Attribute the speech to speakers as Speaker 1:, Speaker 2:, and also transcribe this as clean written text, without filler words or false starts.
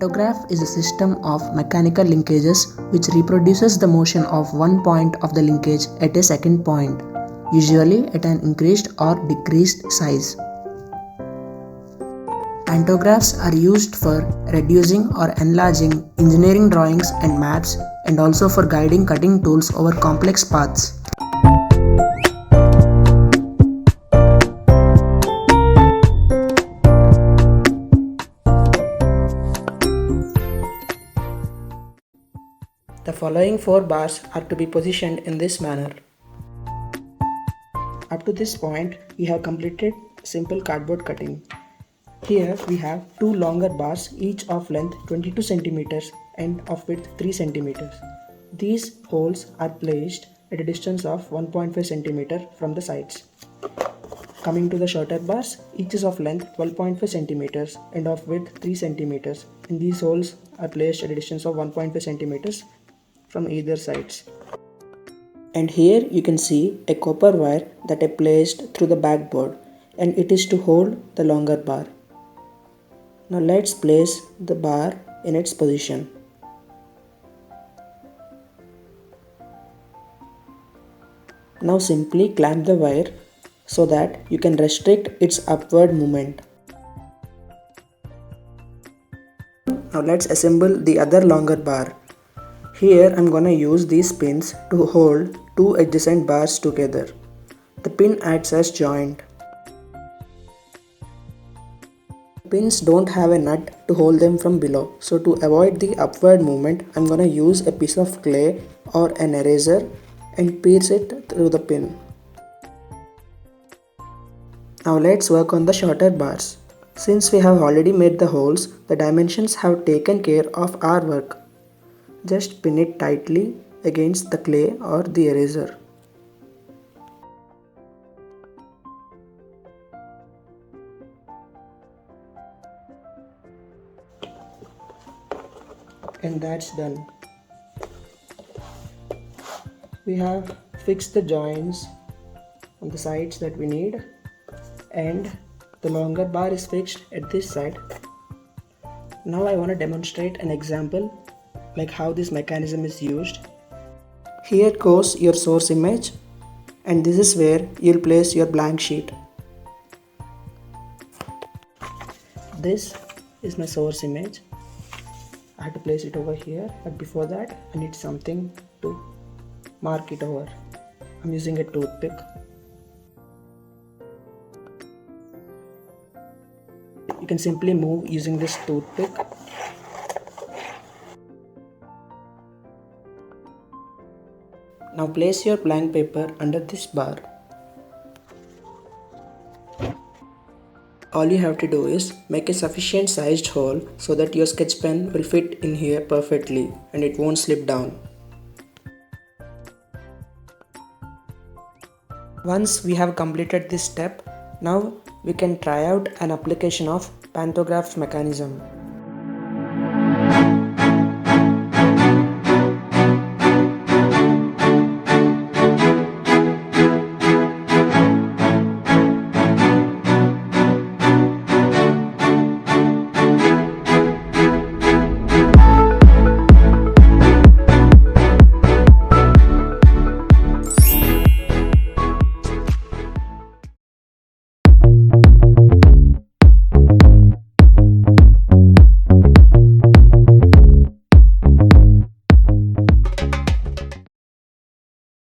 Speaker 1: Pantograph is a system of mechanical linkages which reproduces the motion of one point of the linkage at a second point, usually at an increased or decreased size. Pantographs are used for reducing or enlarging engineering drawings and maps, and also for guiding cutting tools over complex paths. The following 4 bars are to be positioned in this manner. Up to this point, we have completed simple cardboard cutting. Here we have 2 longer bars, each of length 22 cm and of width 3 cm. These holes are placed at a distance of 1.5 cm from the sides. Coming to the shorter bars, each is of length 12.5 cm and of width 3 cm, and these holes are placed at a distance of 1.5 cm from either sides. And here you can see a copper wire that I placed through the backboard, and it is to hold the longer bar. Now let's place the bar in its position. Now simply clamp the wire so that you can restrict its upward movement. Now let's assemble the other longer bar. Here I'm gonna use these pins to hold 2 adjacent bars together. The pin acts as joint. Pins don't have a nut to hold them from below, so to avoid the upward movement, I'm gonna use a piece of clay or an eraser and pierce it through the pin. Now let's work on the shorter bars. Since we have already made the holes, the dimensions have taken care of our work. Just pin it tightly against the clay or the eraser. And that's done. We have fixed the joints on the sides that we need, and the longer bar is fixed at this side. Now I want to demonstrate an example like how this mechanism is used. Here goes your source image, and this is where you'll place your blank sheet. This is my source image. I have to place it over here, but before that I need something to mark it over. I'm using a toothpick. You can simply move using this toothpick. Now place your blank paper under this bar. All you have to do is make a sufficient sized hole so that your sketch pen will fit in here perfectly and it won't slip down. Once we have completed this step, now we can try out an application of Pantograph's mechanism.